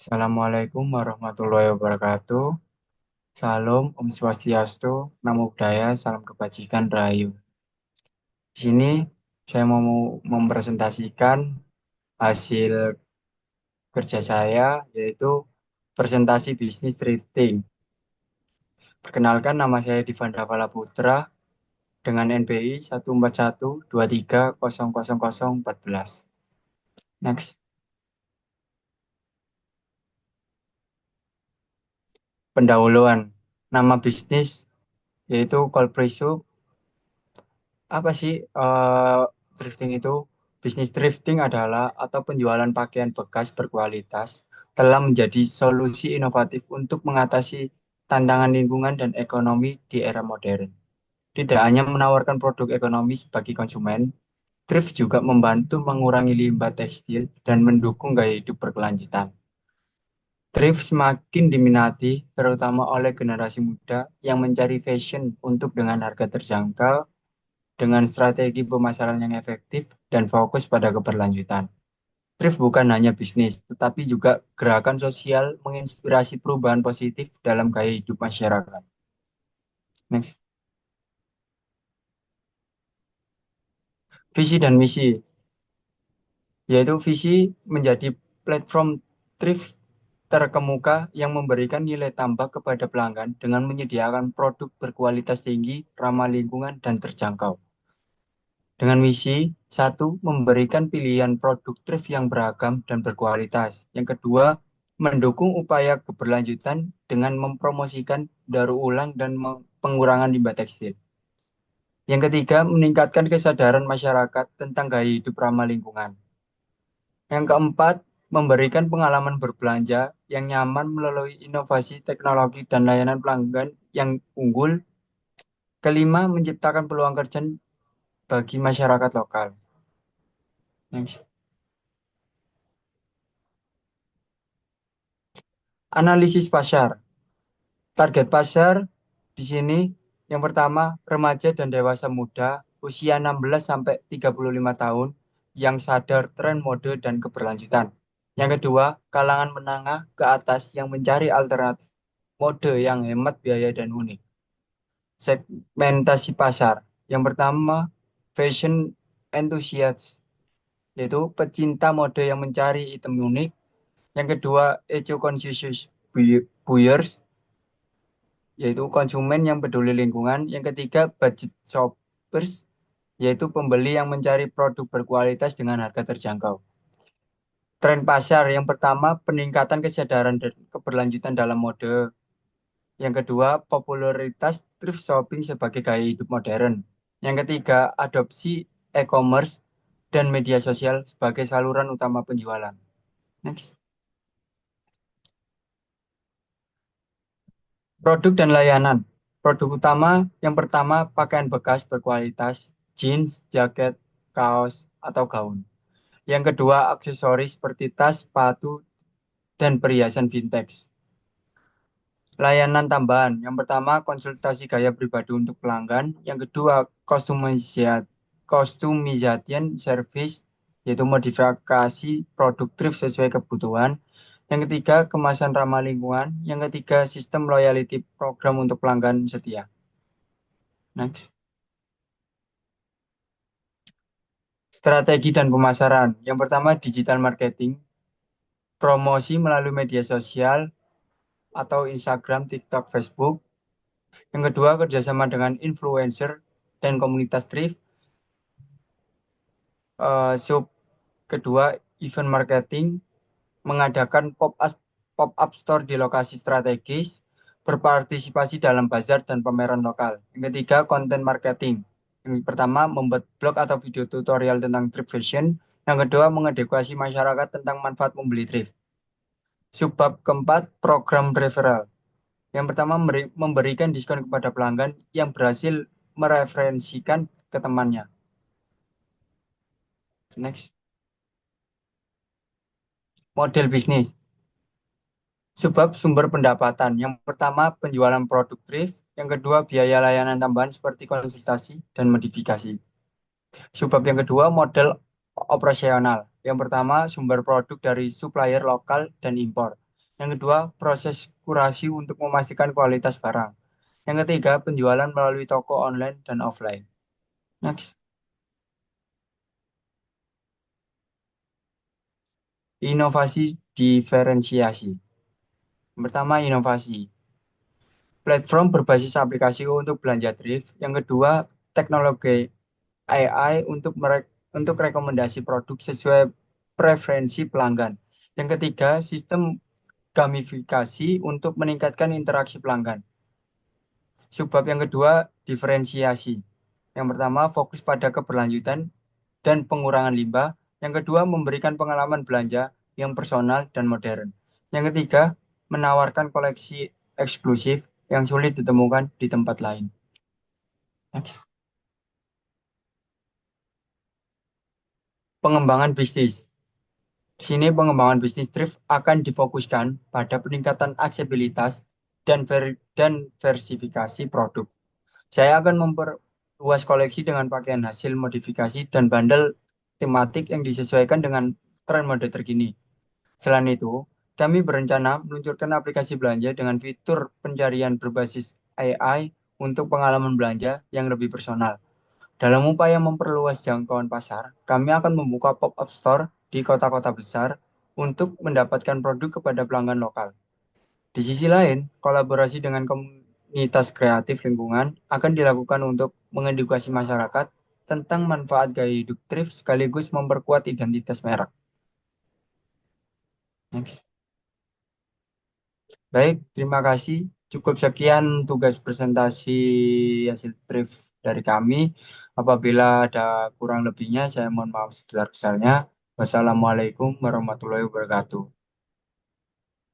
Assalamualaikum warahmatullahi wabarakatuh. Salam, Om Swastiastu, Namo Buddhaya, Salam Kebajikan, Rahayu. Di sini saya mau mempresentasikan hasil kerja saya, yaitu presentasi bisnis thrifting. Perkenalkan, nama saya Divan Davala Putra dengan NPI 14123000014. Next, pendahuluan. Nama bisnis yaitu Kolprisu. Apa sih thrifting itu? Bisnis thrifting adalah atau penjualan pakaian bekas berkualitas telah menjadi solusi inovatif untuk mengatasi tantangan lingkungan dan ekonomi di era modern. Tidak hanya menawarkan produk ekonomis bagi konsumen, thrift juga membantu mengurangi limbah tekstil dan mendukung gaya hidup berkelanjutan. Thrift semakin diminati terutama oleh generasi muda yang mencari fashion untuk dengan harga terjangkau dengan strategi pemasaran yang efektif dan fokus pada keberlanjutan. Thrift bukan hanya bisnis, tetapi juga gerakan sosial menginspirasi perubahan positif dalam gaya hidup masyarakat. Next. Visi dan misi, yaitu visi menjadi platform thrift terkemuka yang memberikan nilai tambah kepada pelanggan dengan menyediakan produk berkualitas tinggi, ramah lingkungan, dan terjangkau. Dengan misi, satu, memberikan pilihan produk thrift yang beragam dan berkualitas. Yang kedua, mendukung upaya keberlanjutan dengan mempromosikan daur ulang dan pengurangan limbah tekstil. Yang ketiga, meningkatkan kesadaran masyarakat tentang gaya hidup ramah lingkungan. Yang keempat, memberikan pengalaman berbelanja yang nyaman melalui inovasi teknologi dan layanan pelanggan yang unggul. Kelima, menciptakan peluang kerja bagi masyarakat lokal. Next. Analisis pasar. Target pasar di sini yang pertama remaja dan dewasa muda usia 16 sampai 35 tahun yang sadar tren mode dan keberlanjutan. Yang kedua, kalangan menengah ke atas yang mencari alternatif mode yang hemat biaya dan unik. Segmentasi pasar. Yang pertama, fashion enthusiast, yaitu pecinta mode yang mencari item unik. Yang kedua, eco-conscious buyers, yaitu konsumen yang peduli lingkungan. Yang ketiga, budget shoppers, yaitu pembeli yang mencari produk berkualitas dengan harga terjangkau. Tren pasar yang pertama, peningkatan kesadaran dan keberlanjutan dalam mode. Yang kedua, popularitas thrift shopping sebagai gaya hidup modern. Yang ketiga, adopsi e-commerce dan media sosial sebagai saluran utama penjualan. Next. Produk dan layanan. Produk utama yang pertama pakaian bekas berkualitas, jeans, jaket, kaos, atau gaun. Yang kedua aksesoris seperti tas, sepatu, dan perhiasan vintage. Layanan tambahan. Yang pertama konsultasi gaya pribadi untuk pelanggan. Yang kedua customization service, yaitu modifikasi produk thrift sesuai kebutuhan. Yang ketiga, kemasan ramah lingkungan. Yang ketiga, sistem loyalty program untuk pelanggan setia. Next. Strategi dan pemasaran. Yang pertama, digital marketing. Promosi melalui media sosial atau Instagram, TikTok, Facebook. Yang kedua, kerjasama dengan influencer dan komunitas thrift. Sub kedua, event marketing. Mengadakan pop-up store di lokasi strategis, berpartisipasi dalam bazar dan pameran lokal. Yang ketiga, konten marketing. Yang pertama, membuat blog atau video tutorial tentang thrift fashion. Yang kedua, mengedukasi masyarakat tentang manfaat membeli thrift. Subbab keempat, program referral. Yang pertama, memberikan diskon kepada pelanggan yang berhasil mereferensikan ke temannya. Next. Model bisnis. Sebab sumber pendapatan. Yang pertama, penjualan produk thrift. Yang kedua, biaya layanan tambahan seperti konsultasi dan modifikasi. Sebab yang kedua, model operasional. Yang pertama, sumber produk dari supplier lokal dan impor. Yang kedua, proses kurasi untuk memastikan kualitas barang. Yang ketiga, penjualan melalui toko online dan offline. Next, inovasi diferensiasi. Yang pertama, inovasi. Platform berbasis aplikasi untuk belanja thrift. Yang kedua, teknologi AI untuk rekomendasi produk sesuai preferensi pelanggan. Yang ketiga, sistem gamifikasi untuk meningkatkan interaksi pelanggan. Subbab yang kedua, diferensiasi. Yang pertama, fokus pada keberlanjutan dan pengurangan limbah. Yang kedua, memberikan pengalaman belanja yang personal dan modern. Yang ketiga, menawarkan koleksi eksklusif yang sulit ditemukan di tempat lain. Next. Pengembangan bisnis. Di sini pengembangan bisnis thrift akan difokuskan pada peningkatan aksesibilitas dan versifikasi produk. Saya akan memperluas koleksi dengan pakaian hasil modifikasi dan bandel tematik yang disesuaikan dengan tren mode terkini. Selain itu, kami berencana meluncurkan aplikasi belanja dengan fitur pencarian berbasis AI untuk pengalaman belanja yang lebih personal. Dalam upaya memperluas jangkauan pasar, kami akan membuka pop-up store di kota-kota besar untuk mendapatkan produk kepada pelanggan lokal. Di sisi lain, kolaborasi dengan komunitas kreatif lingkungan akan dilakukan untuk mengedukasi masyarakat tentang manfaat gaya hidup thrift sekaligus memperkuat identitas merek. Next. Baik, terima kasih. Cukup sekian tugas presentasi hasil brief dari kami. Apabila ada kurang lebihnya, saya mohon maaf sebesar-besarnya. Wassalamualaikum warahmatullahi wabarakatuh.